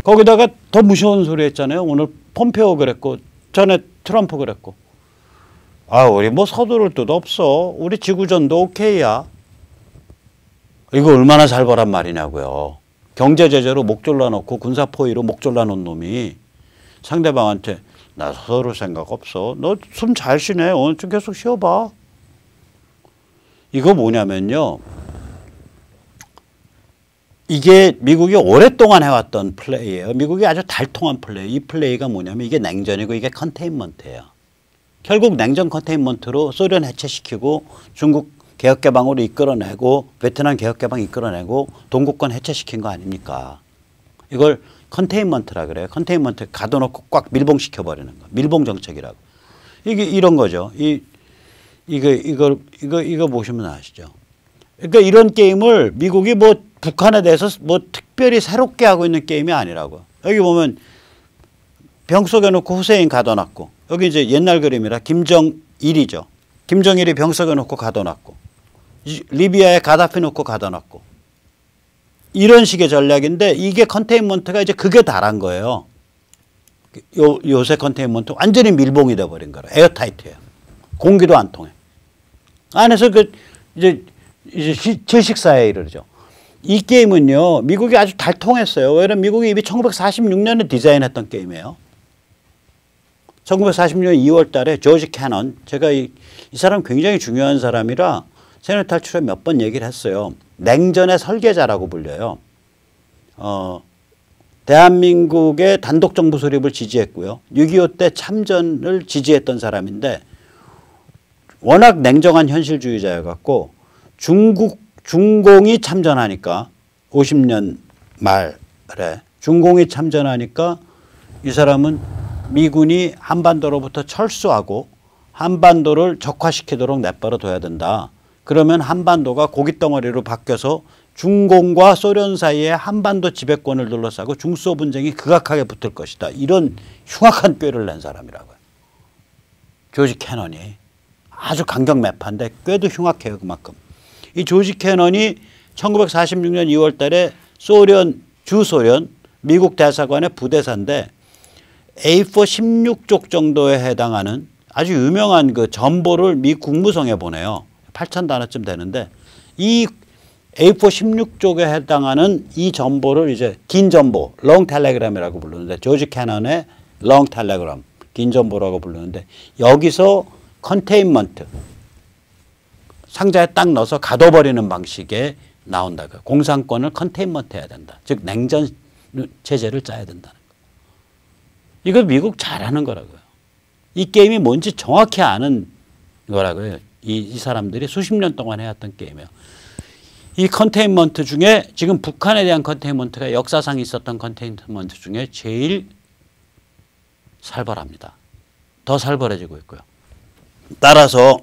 거기다가 더 무서운 소리 했잖아요. 오늘 폼페오 그랬고 전에 트럼프 그랬고. 우리 뭐 서두를 뜻 없어. 우리 지구전도 오케이야. 이거 얼마나 잘 보란 말이냐고요. 경제 제재로 목 졸라놓고 군사 포위로 목 졸라놓은 놈이 상대방한테 나 서두를 생각 없어. 너 숨 잘 쉬네. 오늘 좀 계속 쉬어봐. 이거 뭐냐면요. 이게 미국이 오랫동안 해왔던 플레이예요. 미국이 아주 달통한 플레이. 이 플레이가 뭐냐면 이게 냉전이고 이게 컨테인먼트예요. 결국 냉전 컨테인먼트로 소련 해체시키고 중국 개혁개방으로 이끌어내고 베트남 개혁개방 이끌어내고 동구권 해체시킨 거 아닙니까? 이걸 컨테인먼트라 그래요. 컨테인먼트 가둬놓고 꽉 밀봉시켜버리는 거. 밀봉 정책이라고. 이게 이런 거죠. 이거 보시면 아시죠? 그러니까 이런 게임을 미국이 뭐 북한에 대해서 뭐 특별히 새롭게 하고 있는 게임이 아니라고. 여기 보면 병 속에 놓고 후세인 가둬놨고 여기 이제 옛날 그림이라 김정일이죠. 김정일이 병 속에 놓고 가둬놨고 리비아에 가다피 놓고 가둬놨고 이런 식의 전략인데 이게 컨테인먼트가 이제 그게 달한 거예요. 요새 컨테인먼트 완전히 밀봉이 돼버린 거라. 에어타이트해요. 공기도 안 통해. 안에서 이제 질식사회에 이르죠. 이 게임은요, 미국이 아주 달통했어요. 왜냐면 미국이 이미 1946년에 디자인했던 게임이에요. 1946년 2월 달에 조지 캐넌, 제가 이 사람 굉장히 중요한 사람이라 세뇌 탈출에 몇 번 얘기를 했어요. 냉전의 설계자라고 불려요. 대한민국의 단독정부 수립을 지지했고요. 6.25 때 참전을 지지했던 사람인데 워낙 냉정한 현실주의자여갖고 중공이 참전하니까 50년 말에 중공이 참전하니까 이 사람은 미군이 한반도로부터 철수하고 한반도를 적화시키도록 내버려 둬야 된다. 그러면 한반도가 고깃덩어리로 바뀌어서 중공과 소련 사이에 한반도 지배권을 둘러싸고 중소 분쟁이 극악하게 붙을 것이다. 이런 흉악한 꾀를 낸 사람이라고요. 조지 캐넌이. 아주 강경 매파인데 꾀도 흉악해요. 그만큼. 이 조지 캐넌이 1946년 2월 달에 주소련 미국 대사관의 부대사인데 A4 16쪽 정도에 해당하는 아주 유명한 그 전보를 미 국무성에 보내요. 8,000단어쯤 되는데 이 A4 16쪽에 해당하는 이 전보를 이제 긴 전보, 롱 텔레그램이라고 부르는데 조지 캐넌의 롱 텔레그램, 긴 전보라고 부르는데 여기서 컨테인먼트, 상자에 딱 넣어서 가둬버리는 방식에 나온다. 공산권을 컨테인먼트 해야 된다. 즉 냉전 체제를 짜야 된다는 거. 이거 미국 잘하는 거라고요. 이 게임이 뭔지 정확히 아는 거라고요. 이 사람들이 수십 년 동안 해왔던 게임이에요. 이 컨테인먼트 중에 지금 북한에 대한 컨테인먼트가 역사상 있었던 컨테인먼트 중에 제일 살벌합니다. 더 살벌해지고 있고요. 따라서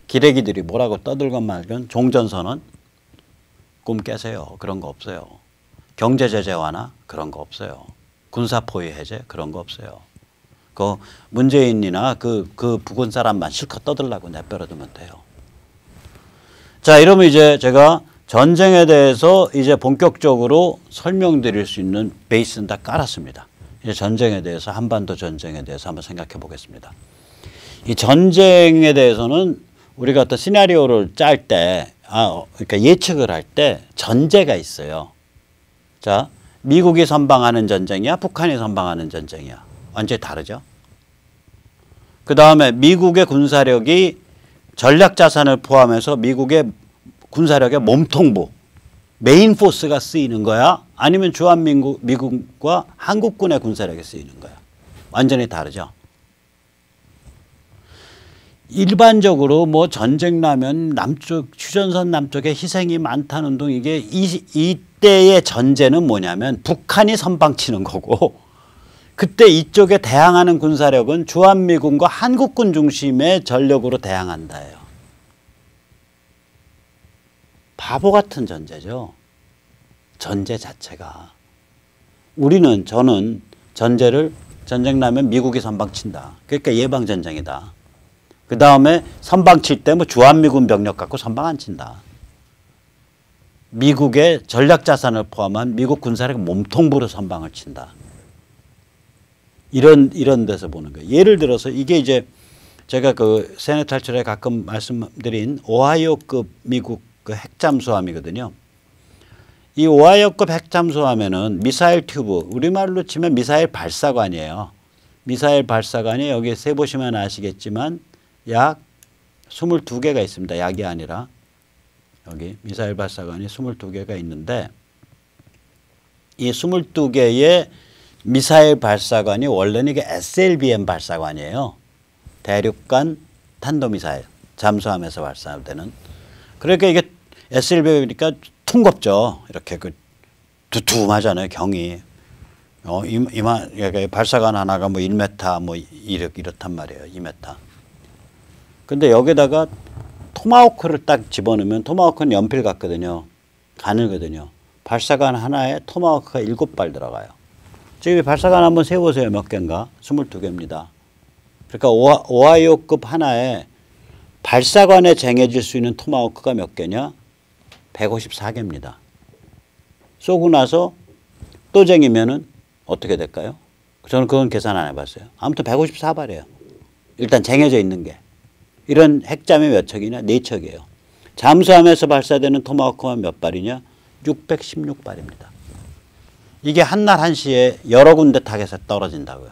기레기들이 뭐라고 떠들건 말건 종전선언 꿈 깨세요. 그런 거 없어요. 경제 제재 완화 그런 거 없어요. 군사 포위 해제 그런 거 없어요. 그 문재인이나 그 부근 사람만 실컷 떠들라고 내버려두면 돼요. 자, 이러면 이제 제가 전쟁에 대해서 이제 본격적으로 설명드릴 수 있는 베이스는 다 깔았습니다. 이제 전쟁에 대해서 한반도 전쟁에 대해서 한번 생각해 보겠습니다. 이 전쟁에 대해서는 우리가 어떤 시나리오를 짤 때, 그러니까 예측을 할 때 전제가 있어요. 자, 미국이 선방하는 전쟁이야, 북한이 선방하는 전쟁이야. 완전히 다르죠. 그 다음에 미국의 군사력이 전략 자산을 포함해서 미국의 군사력의 몸통부, 메인 포스가 쓰이는 거야? 아니면 주한미군과 한국군의 군사력이 쓰이는 거야? 완전히 다르죠. 일반적으로 뭐 전쟁 나면 남쪽, 휴전선 남쪽에 희생이 많다는 등 이게 이때의 전제는 뭐냐면 북한이 선방치는 거고 그때 이쪽에 대항하는 군사력은 주한미군과 한국군 중심의 전력으로 대항한다예요. 바보 같은 전제죠. 전제 자체가. 저는 전제를 전쟁 나면 미국이 선방친다. 그러니까 예방전쟁이다. 그 다음에 선방칠 때 뭐 주한미군 병력 갖고 선방 안 친다. 미국의 전략 자산을 포함한 미국 군사력 몸통부로 선방을 친다. 이런 데서 보는 거예요. 예를 들어서 이게 이제 제가 그 세뇌 탈출에 가끔 말씀드린 오하이오급 미국 그 핵잠수함이거든요. 이 오하이오급 핵잠수함에는 미사일 튜브, 우리말로 치면 미사일 발사관이에요. 미사일 발사관이 여기 세 보시면 아시겠지만 약 22개가 있습니다. 약이 아니라 여기 미사일 발사관이 22개가 있는데 이 22개의 미사일 발사관이 원래는 이게 SLBM 발사관이에요. 대륙간 탄도미사일 잠수함에서 발사되는. 그러니까 이게 SLBM이니까 퉁겁죠. 이렇게 그 두툼하잖아요. 경이. 발사관 하나가 뭐 1m 뭐 이렇단 말이에요. 2m. 근데 여기다가 토마호크를 딱 집어넣으면 토마호크는 연필 같거든요. 가늘거든요. 발사관 하나에 토마호크가 7발 들어가요. 지금 발사관 한번 세워보세요. 몇 개인가? 22개입니다. 그러니까 오하이오급 하나에 발사관에 쟁여질 수 있는 토마호크가 몇 개냐? 154개입니다. 쏘고 나서 또 쟁이면은 어떻게 될까요? 저는 그건 계산 안 해봤어요. 아무튼 154발이에요. 일단 쟁여져 있는 게. 이런 핵잠이 몇 척이냐? 4척이에요. 잠수함에서 발사되는 토마호크가 몇 발이냐? 616발입니다. 이게 한날 한시에 여러 군데 타겟에 떨어진다고요.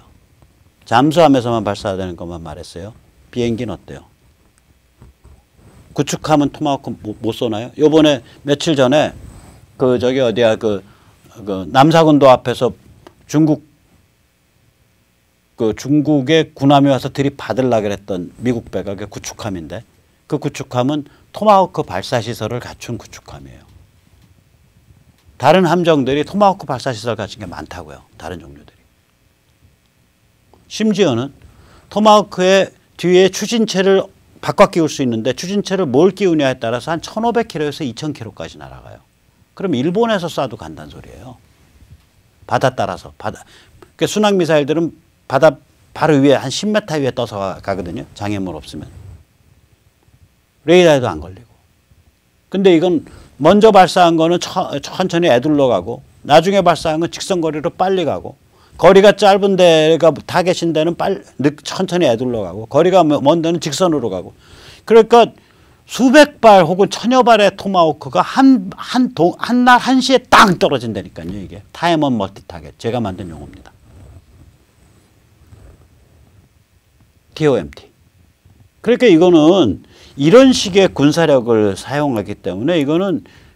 잠수함에서만 발사되는 것만 말했어요. 비행기는 어때요? 구축함은 토마호크 못 쏘나요? 요번에 며칠 전에 그 저기 어디야 그 남사군도 앞에서 중국의 군함이 와서 들이받으려고 했던 미국 배가 구축함인데 그 구축함은 토마호크 발사시설을 갖춘 구축함이에요. 다른 함정들이 토마호크 발사시설 갖춘 게 많다고요. 다른 종류들이. 심지어는 토마호크의 뒤에 추진체를 바꿔 끼울 수 있는데 추진체를 뭘 끼우냐에 따라서 한 1500km에서 2000km까지 날아가요. 그럼 일본에서 쏴도 간다는 소리예요. 바다 따라서. 그러니까 순항미사일들은 바다 바로 위에 한 10m 위에 떠서 가거든요. 장애물 없으면. 레이더에도 안 걸리고. 근데 이건 먼저 발사한 거는 천천히 애둘러 가고 나중에 발사한 건 직선거리로 빨리 가고 거리가 짧은 데가 타겟인 데는 천천히 애둘러 가고 거리가 먼 데는 직선으로 가고 그러니까 수백 발 혹은 천여 발의 토마호크가 한날 한시에 땅 떨어진다니까요. 이게 타임온 멀티 타겟. 제가 만든 용어입니다. TOMT. 그러니까 이거는 이런 식의 군사력을 사용하기 때문에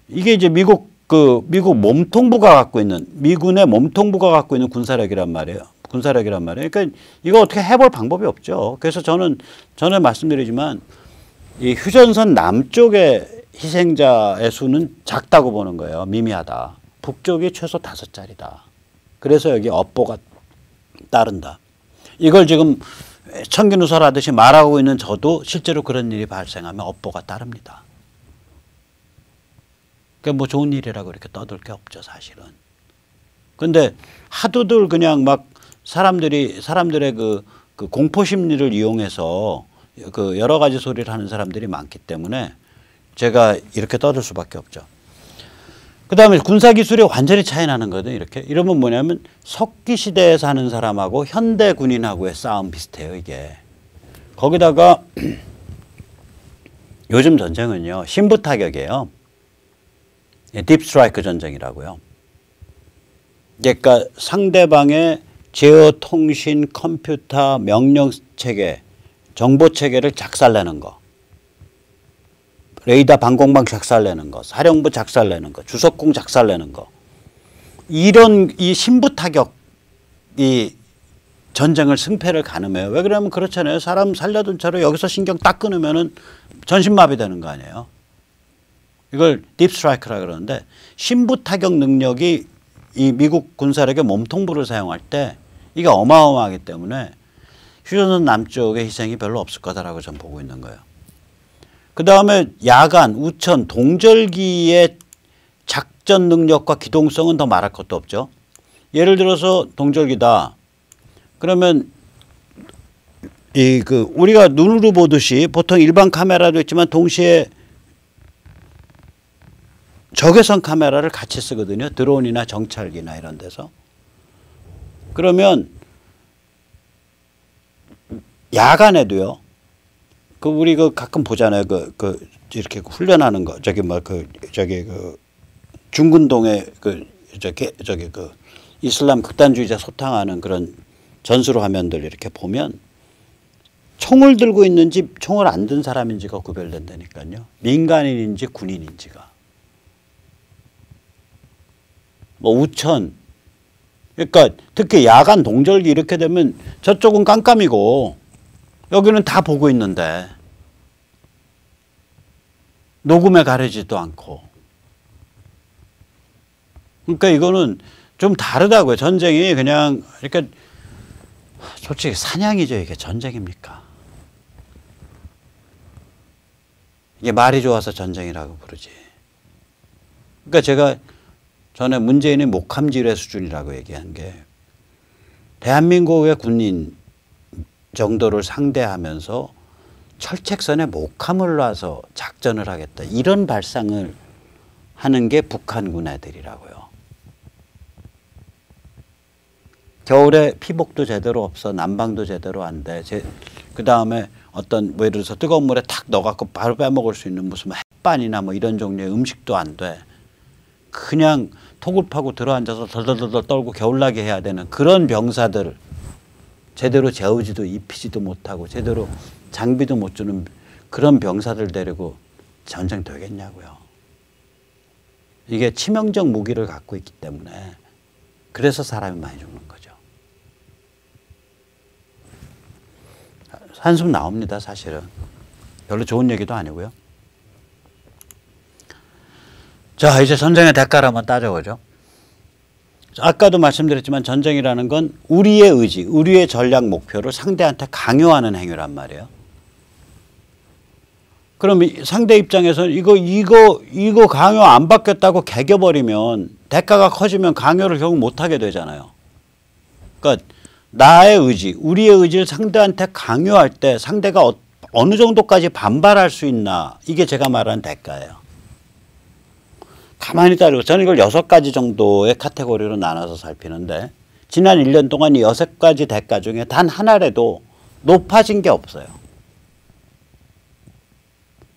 이게 이제 미국 몸통부가 갖고 있는 미군의 몸통부가 갖고 있는 군사력이란 말이에요. 그러니까 이거 어떻게 해볼 방법이 없죠. 그래서 저는 전에 말씀드리지만 이 휴전선 남쪽의 희생자의 수는 작다고 보는 거예요. 미미하다. 북쪽이 최소 5자리다. 그래서 여기 업보가 따른다. 이걸 지금 청기누설하듯이 말하고 있는 저도 실제로 그런 일이 발생하면 업보가 따릅니다. 그러니까 뭐 좋은 일이라고 이렇게 떠들 게 없죠, 사실은. 근데 하도들 그냥 막 사람들의 그 공포 심리를 이용해서 그 여러 가지 소리를 하는 사람들이 많기 때문에 제가 이렇게 떠들 수밖에 없죠. 그 다음에 군사기술이 완전히 차이 나는 거거든요. 이러면 뭐냐면 석기 시대에 사는 사람하고 현대 군인하고의 싸움 비슷해요, 이게. 거기다가 요즘 전쟁은요, 신부타격이에요. 딥스트라이크 전쟁이라고요. 그러니까 상대방의 제어 통신 컴퓨터 명령 체계, 정보 체계를 작살내는 거. 레이더 방공망 작살내는 거, 사령부 작살내는 거, 주석궁 작살내는 거. 이런 이 신부타격 이 전쟁을 승패를 가늠해요. 왜 그러냐면 그렇잖아요. 사람 살려둔 채로 여기서 신경 딱 끊으면은 전신마비 되는 거 아니에요. 이걸 딥스트라이크라 그러는데 신부타격 능력이 이 미국 군사력의 몸통부를 사용할 때 이게 어마어마하기 때문에 휴전선 남쪽의 희생이 별로 없을 거다라고 저는 보고 있는 거예요. 그 다음에 야간, 우천, 동절기의 작전 능력과 기동성은 더 말할 것도 없죠. 예를 들어서 동절기다. 그러면 우리가 눈으로 보듯이 보통 일반 카메라도 있지만 동시에 적외선 카메라를 같이 쓰거든요. 드론이나 정찰기나 이런 데서. 그러면 야간에도요. 우리 가끔 보잖아요. 이렇게 훈련하는 거. 중근동에 이슬람 극단주의자 소탕하는 그런 전술 화면들 이렇게 보면 총을 들고 있는지 총을 안 든 사람인지가 구별된다니까요. 민간인인지 군인인지가. 뭐 우천. 그러니까 특히 야간 동절기 이렇게 되면 저쪽은 깜깜이고 여기는 다 보고 있는데 녹음에 가리지도 않고. 그러니까 이거는 좀 다르다고요. 전쟁이 그냥 그러니까 솔직히 사냥이죠. 이게 전쟁입니까? 이게 말이 좋아서 전쟁이라고 부르지. 그러니까 제가 전에 문재인의 목함지뢰 수준이라고 얘기한 게 대한민국의 군인 정도를 상대하면서 철책선에 목함을 놔서 작전을 하겠다. 이런 발상을 하는 게 북한군 애들이라고요. 겨울에 피복도 제대로 없어. 난방도 제대로 안 돼. 그 다음에 어떤 뭐 예를 들어서 뜨거운 물에 탁 넣어갖고 바로 빼먹을 수 있는 무슨 햇반이나 뭐 이런 종류의 음식도 안 돼. 그냥 톡을 파고 들어앉아서 덜덜덜 떨고 겨울나게 해야 되는 그런 병사들 제대로 재우지도 입히지도 못하고 제대로 장비도 못 주는 그런 병사들 데리고 전쟁 되겠냐고요. 이게 치명적 무기를 갖고 있기 때문에 그래서 사람이 많이 죽는 거죠. 한숨 나옵니다. 사실은. 별로 좋은 얘기도 아니고요. 자, 이제 전쟁의 대가를 한번 따져보죠. 아까도 말씀드렸지만 전쟁이라는 건 우리의 의지, 우리의 전략 목표를 상대한테 강요하는 행위란 말이에요. 그럼 상대 입장에서는 이거 강요 안 받겠다고 개겨버리면 대가가 커지면 강요를 결국 못하게 되잖아요. 그러니까 나의 의지, 우리의 의지를 상대한테 강요할 때 상대가 어느 정도까지 반발할 수 있나, 이게 제가 말하는 대가예요. 가만히 따르고 저는 이걸 6가지 정도의 카테고리로 나눠서 살피는데 지난 1년 동안 이 6가지 대가 중에 단 하나라도 높아진 게 없어요.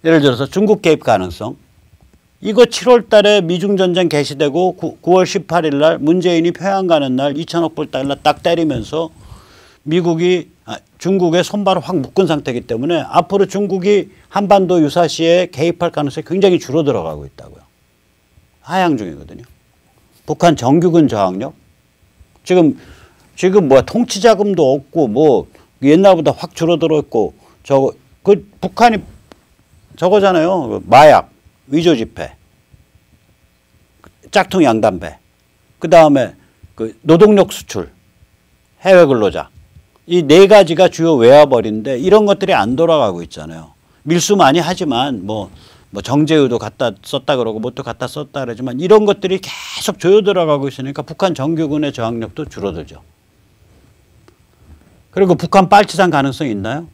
예를 들어서 중국 개입 가능성. 이거 7월 달에 미중 전쟁 개시되고 9월 18일 날 문재인이 평양 가는 날 2천억 불 달러 딱 때리면서 중국의 손발을 확 묶은 상태이기 때문에 앞으로 중국이 한반도 유사시에 개입할 가능성이 굉장히 줄어들어가고 있다고요. 하향 중이거든요. 북한 정규군 저항력. 지금 뭐야 통치 자금도 없고 뭐 옛날보다 확 줄어들어 있고 북한이 저거잖아요. 마약, 위조 지폐, 짝퉁 양담배. 그 다음에 노동력 수출, 해외 근로자. 이 4가지가 주요 외화벌인데 이런 것들이 안 돌아가고 있잖아요. 밀수 많이 하지만 뭐 정제유도 갖다 썼다 그러고 뭣도 갖다 썼다 그러지만 이런 것들이 계속 조여 들어가고 있으니까 북한 정규군의 저항력도 줄어들죠. 그리고 북한 빨치산 가능성이 있나요?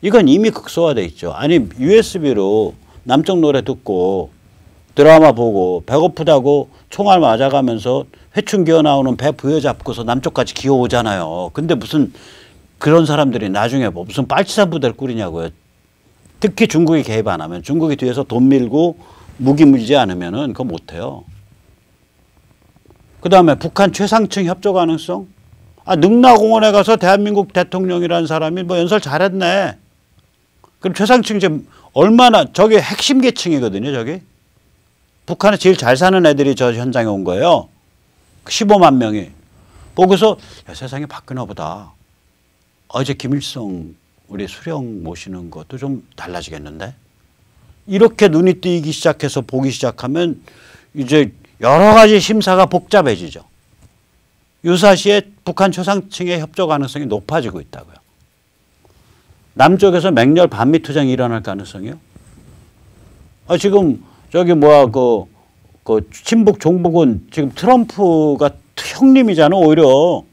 이건 이미 극소화돼 있죠. 아니 USB로 남쪽 노래 듣고 드라마 보고 배고프다고 총알 맞아가면서 회충 기어 나오는 배 부여잡고서 남쪽까지 기어오잖아요. 근데 무슨 그런 사람들이 나중에 무슨 빨치산 부대를 꾸리냐고요. 특히 중국이 개입 안 하면, 중국이 뒤에서 돈 밀고 무기 물지 않으면은 그거 못해요. 그 다음에 북한 최상층 협조 가능성. 능라공원에 가서 대한민국 대통령이라는 사람이 뭐 연설 잘했네. 그럼 최상층 지금 얼마나, 저게 핵심 계층이거든요, 저기. 북한에 제일 잘 사는 애들이 저 현장에 온 거예요. 15만 명이. 보고서, 야, 세상이 바뀌나 보다. 어제 김일성 우리 수령 모시는 것도 좀 달라지겠는데? 이렇게 눈이 띄기 시작해서 보기 시작하면 이제 여러 가지 심사가 복잡해지죠. 유사시에 북한 최상층의 협조 가능성이 높아지고 있다고요. 남쪽에서 맹렬 반미 투쟁이 일어날 가능성이요? 지금 저기 뭐야 친북 종북은 지금 트럼프가 형님이잖아. 오히려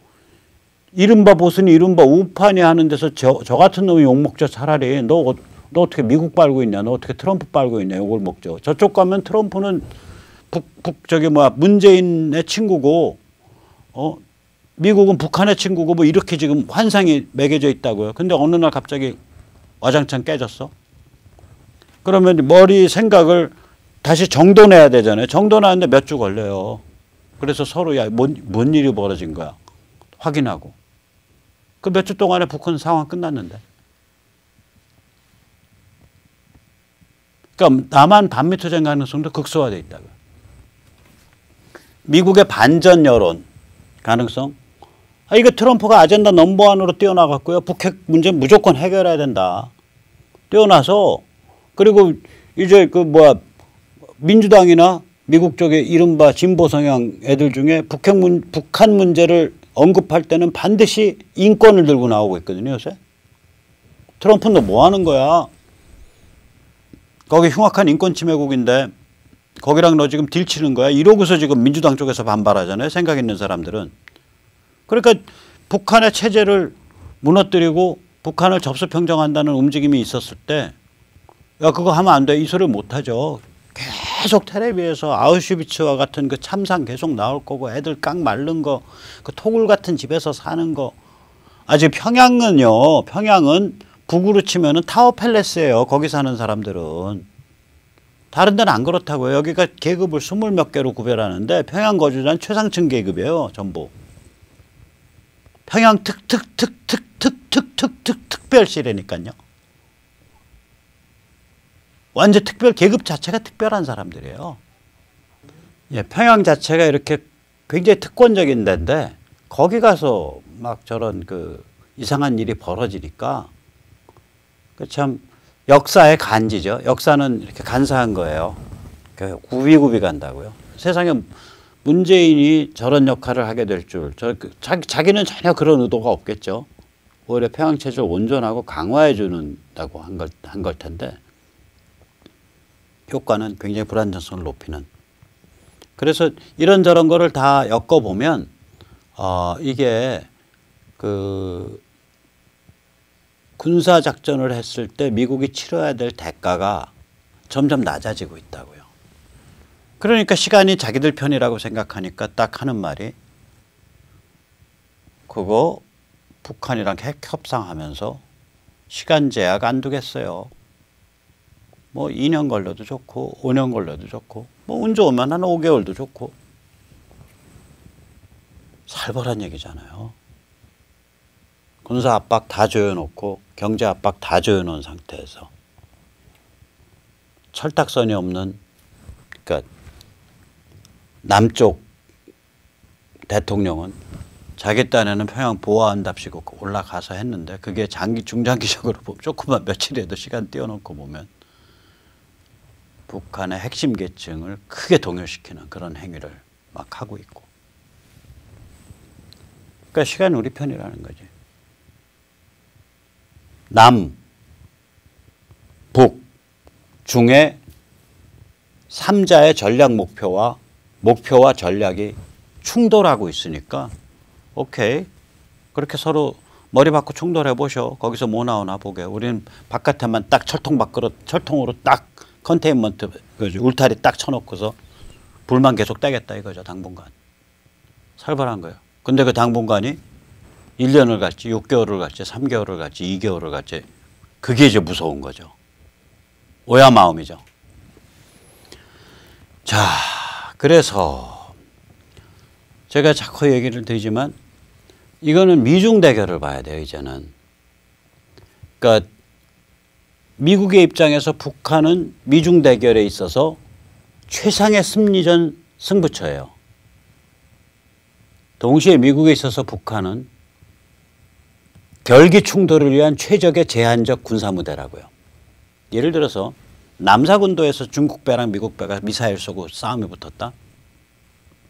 이른바 보수니 이른바 우파니 하는 데서 저 같은 놈이 욕먹죠. 차라리 너 어떻게 미국 빨고 있냐, 너 어떻게 트럼프 빨고 있냐, 욕을 먹죠. 저쪽 가면 트럼프는 문재인의 친구고, 미국은 북한의 친구고 뭐 이렇게 지금 환상이 매겨져 있다고요. 근데 어느 날 갑자기 와장창 깨졌어. 그러면 머리 생각을 다시 정돈해야 되잖아요. 정돈하는데 몇 주 걸려요. 그래서 서로 뭔 일이 벌어진 거야. 확인하고. 그 몇 주 동안에 북한 상황 끝났는데. 그러니까 남한 반미 투쟁 가능성도 극소화되어 있다고요. 미국의 반전 여론 가능성. 이거 트럼프가 아젠다 넘버원으로 뛰어나갔고요. 북핵 문제 무조건 해결해야 된다. 뛰어나서 그리고 이제 민주당이나 미국 쪽의 이른바 진보 성향 애들 중에 북한 문제를 언급할 때는 반드시 인권을 들고 나오고 있거든요, 요새. 트럼프는 너 뭐 하는 거야? 거기 흉악한 인권 침해국인데 거기랑 너 지금 딜치는 거야? 이러고서 지금 민주당 쪽에서 반발하잖아요, 생각 있는 사람들은. 그러니까 북한의 체제를 무너뜨리고 북한을 접수평정한다는 움직임이 있었을 때, 야, 그거 하면 안 돼. 이 소리를 못 하죠. 계속 텔레비에서 아우슈비츠와 같은 그 참상 계속 나올 거고, 애들 깡 마른 거, 그 토굴 같은 집에서 사는 거. 아직 평양은 북으로 치면은 타워 팰레스예요. 거기 사는 사람들은. 다른 데는 안 그렇다고요. 여기가 계급을 20몇 개로 구별하는데 평양 거주자는 최상층 계급이에요. 전부. 평양 특별시라니까요. 완전 계급 자체가 특별한 사람들이에요. 예, 평양 자체가 이렇게 굉장히 특권적인 데인데 거기 가서 막 저런 이상한 일이 벌어지니까 참 역사의 간지죠. 역사는 이렇게 간사한 거예요. 구비구비 간다고요. 세상에 문재인이 저런 역할을 하게 될 줄, 자기는 전혀 그런 의도가 없겠죠. 오히려 평양 체제를 온전하고 강화해 준다고 한 걸 텐데 효과는 굉장히 불안정성을 높이는. 그래서 이런저런 거를 다 엮어보면 이게 군사작전을 했을 때 미국이 치러야 될 대가가 점점 낮아지고 있다고요. 그러니까 시간이 자기들 편이라고 생각하니까 딱 하는 말이 그거 북한이랑 핵 협상하면서 시간 제약 안 두겠어요. 뭐 2년 걸려도 좋고 5년 걸려도 좋고 뭐 운 좋으면 한 5개월도 좋고. 살벌한 얘기잖아요. 군사 압박 다 조여놓고 경제 압박 다 조여놓은 상태에서 철딱선이 없는, 그러니까 남쪽 대통령은 자기 딴에는 평양 보호한답시고 올라가서 했는데 그게 중장기적으로 조금만 며칠에도 시간 띄워놓고 보면 북한의 핵심 계층을 크게 동요시키는 그런 행위를 막 하고 있고. 그러니까 시간이 우리 편이라는 거지. 남, 북, 중의 3자의 전략 목표와 전략이 충돌하고 있으니까 오케이. 그렇게 서로 머리 받고 충돌해 보셔. 거기서 뭐 나오나 보게. 우리는 바깥에만 딱 철통으로 딱 컨테인먼트, 울타리 딱 쳐놓고서 불만 계속 떼겠다 이거죠. 당분간. 살벌한 거예요. 근데 그 당분간이 1년을 갈지 6개월을 갈지 3개월을 갈지 2개월을 갈지 그게 이제 무서운 거죠. 오야 마음이죠. 자, 그래서 제가 자꾸 얘기를 드리지만 이거는 미중 대결을 봐야 돼요, 이제는. 그러니까 미국의 입장에서 북한은 미중 대결에 있어서 최상의 심리전 승부처예요. 동시에 미국에 있어서 북한은 결기 충돌을 위한 최적의 제한적 군사무대라고요. 예를 들어서 남사군도에서 중국 배랑 미국 배가 미사일 쏘고 싸움이 붙었다?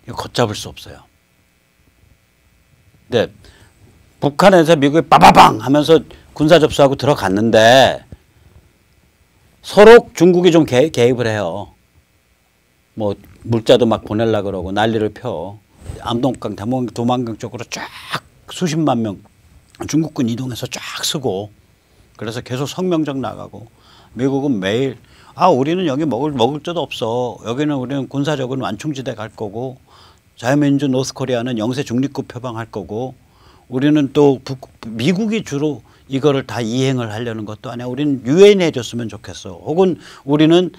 이거 걷잡을 수 없어요. 근데 북한에서 미국이 빠바방 하면서 군사 접수하고 들어갔는데 서로 중국이 좀 개입을 해요. 뭐 물자도 막 보내려고 그러고 난리를 펴. 압록강, 도만강 쪽으로 쫙 수십만 명 중국군 이동해서 쫙 쓰고 그래서 계속 성명적 나가고 미국은 매일 우리는 여기 먹을 데도 없어. 여기는 우리는 군사적으로 완충지대 갈 거고 자유민주 노스코리아는 영세 중립국 표방할 거고 우리는 또 미국이 주로 이거를 다 이행을 하려는 것도 아니야. 우리는 유엔이 해줬으면 좋겠어. 혹은 우리는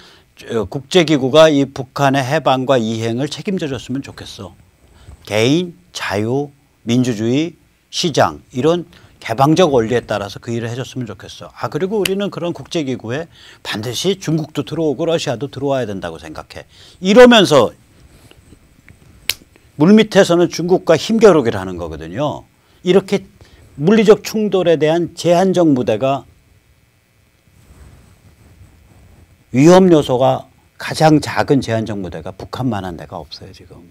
국제기구가 이 북한의 해방과 이행을 책임져 줬으면 좋겠어. 개인, 자유, 민주주의, 시장 이런 개방적 원리에 따라서 그 일을 해줬으면 좋겠어. 그리고 우리는 그런 국제기구에 반드시 중국도 들어오고 러시아도 들어와야 된다고 생각해. 이러면서 물밑에서는 중국과 힘겨루기를 하는 거거든요. 이렇게 물리적 충돌에 대한 제한적 무대가 위험 요소가 가장 작은 제한적 무대가 북한만한 데가 없어요 지금.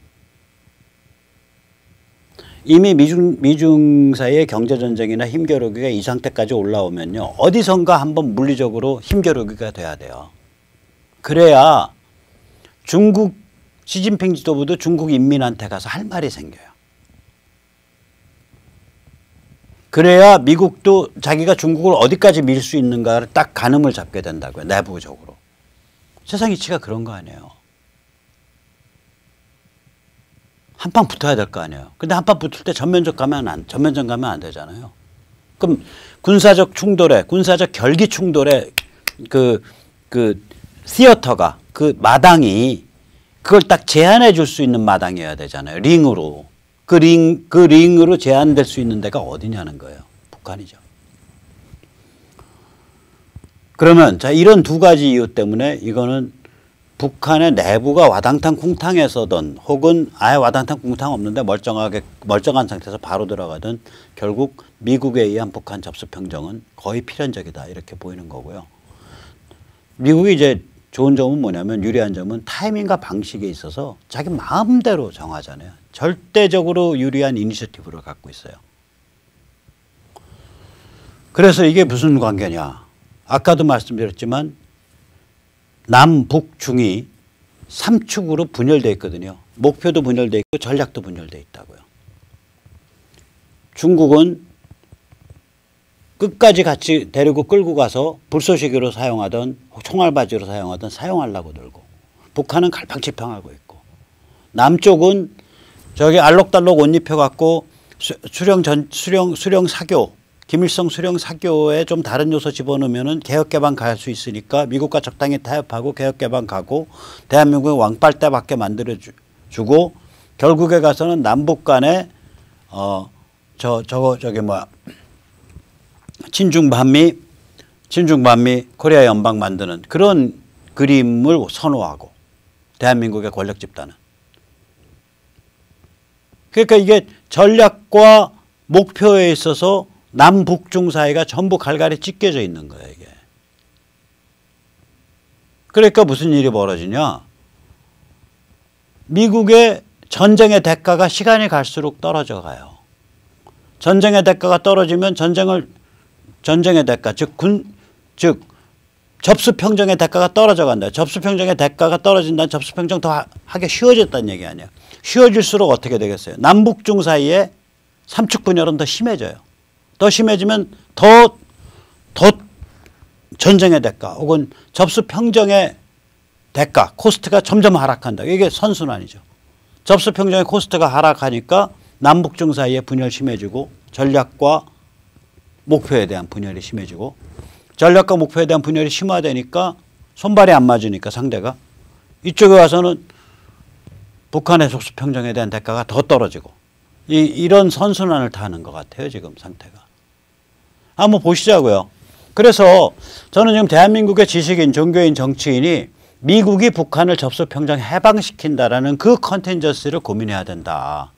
이미 미중 사이의 경제전쟁이나 힘겨루기가 이 상태까지 올라오면요. 어디선가 한번 물리적으로 힘겨루기가 돼야 돼요. 그래야 중국 시진핑 지도부도 중국 인민한테 가서 할 말이 생겨요. 그래야 미국도 자기가 중국을 어디까지 밀 수 있는가를 딱 가늠을 잡게 된다고요. 내부적으로. 세상 이치가 그런 거 아니에요. 한판 붙어야 될 거 아니에요. 근데 한판 붙을 때 전면전 가면 안 되잖아요. 그럼 군사적 충돌에, 군사적 결기 충돌에 그 시어터가 그 마당이 그걸 딱 제한해 줄 수 있는 마당이어야 되잖아요. 링으로. 그 링으로 제한될 수 있는 데가 어디냐는 거예요. 북한이죠. 그러면 자, 이런 두 가지 이유 때문에 이거는 북한의 내부가 와당탕 쿵탕에서든 혹은 아예 와당탕 쿵탕 없는데 멀쩡한 상태에서 바로 들어가든 결국 미국에 의한 북한 접수평정은 거의 필연적이다 이렇게 보이는 거고요. 미국이 이제 좋은 점은 뭐냐면 유리한 점은 타이밍과 방식에 있어서 자기 마음대로 정하잖아요. 절대적으로 유리한 이니셔티브를 갖고 있어요. 그래서 이게 무슨 관계냐. 아까도 말씀드렸지만 남북중이 3축으로 분열되어 있거든요. 목표도 분열되어 있고 전략도 분열되어 있다고요. 중국은 끝까지 같이 데리고 끌고 가서 불쏘시개로 사용하던 총알바지로 사용하던 사용하려고 들고 북한은 갈팡질팡하고 있고 남쪽은 저기 알록달록 옷 입혀갖고 수령 사교 김일성 수령 사교에 좀 다른 요소 집어넣으면은 개혁개방 갈 수 있으니까 미국과 적당히 타협하고 개혁개방 가고 대한민국의 왕빨대밖에 만들어주고 결국에 가서는 남북 간에 친중반미 코리아 연방 만드는 그런 그림을 선호하고 대한민국의 권력 집단은. 그러니까 이게 전략과 목표에 있어서 남북중 사이가 전부 갈갈이 찢겨져 있는 거예요, 이게. 그러니까 무슨 일이 벌어지냐. 미국의 전쟁의 대가가 시간이 갈수록 떨어져 가요. 전쟁의 대가가 떨어지면 전쟁의 대가, 즉 접수평정의 대가가 떨어져 간다. 접수평정의 대가가 떨어진다는 접수평정 더 하기 쉬워졌다는 얘기 아니에요. 쉬워질수록 어떻게 되겠어요? 남북중 사이에 삼축 분열은 더 심해져요. 더 심해지면 더 전쟁의 대가 혹은 접수평정의 대가, 코스트가 점점 하락한다. 이게 선순환이죠. 접수평정의 코스트가 하락하니까 남북중 사이에 분열 심해지고 전략과 목표에 대한 분열이 심해지고 전략과 목표에 대한 분열이 심화되니까 손발이 안 맞으니까 상대가 이쪽에 와서는 북한의 접수평정에 대한 대가가 더 떨어지고 이런 선순환을 타는 것 같아요. 지금 상태가. 한번 보시자고요. 그래서 저는 지금 대한민국의 지식인, 종교인, 정치인이 미국이 북한을 접수평정 해방시킨다라는 그 컨텐전스를 고민해야 된다.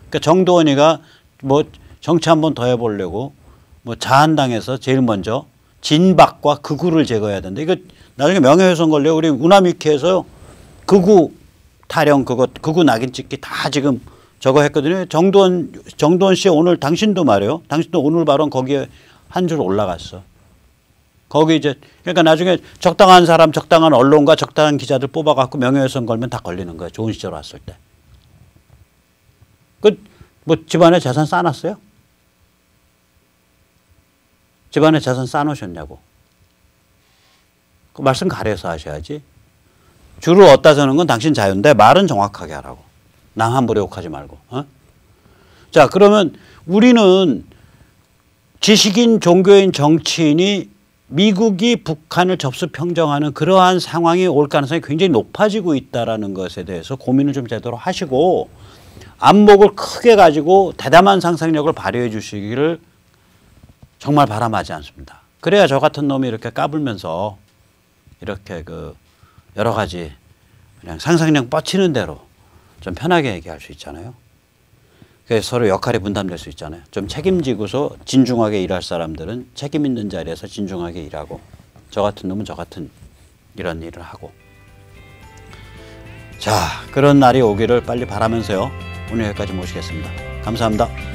그러니까 정도원이가 뭐 정치 한번 더 해보려고 뭐 자한당에서 제일 먼저 진박과 극우를 제거해야 된다. 이거 나중에 명예훼손 걸려. 우리 우남위키에서 극우 타령 극우 낙인 찍기 다 지금 저거 했거든요. 정도원 씨 오늘 당신도 말이에요. 당신도 오늘 발언 거기에 한 줄 올라갔어. 거기 이제 그러니까 나중에 적당한 사람, 적당한 언론과 적당한 기자들 뽑아갖고 명예훼손 걸면 다 걸리는 거예요. 좋은 시절 왔을 때. 뭐 집안에 재산 쌓아놨어요? 집안에 재산 쌓아놓으셨냐고. 그 말씀 가려서 하셔야지. 줄을 어디다 서는 건 당신 자유인데 말은 정확하게 하라고. 남 함부로 욕하지 말고. 어? 자, 그러면 우리는 지식인, 종교인, 정치인이 미국이 북한을 접수 평정하는 그러한 상황이 올 가능성이 굉장히 높아지고 있다는 것에 대해서 고민을 좀 제대로 하시고 안목을 크게 가지고 대담한 상상력을 발휘해 주시기를 정말 바람하지 않습니다. 그래야 저 같은 놈이 이렇게 까불면서 이렇게 그 여러 가지 그냥 상상력 뻗치는 대로 좀 편하게 얘기할 수 있잖아요. 그래서 서로 역할이 분담될 수 있잖아요. 좀 책임지고서 진중하게 일할 사람들은 책임 있는 자리에서 진중하게 일하고 저 같은 놈은 저 같은 이런 일을 하고. 자, 그런 날이 오기를 빨리 바라면서요. 오늘 여기까지 모시겠습니다. 감사합니다.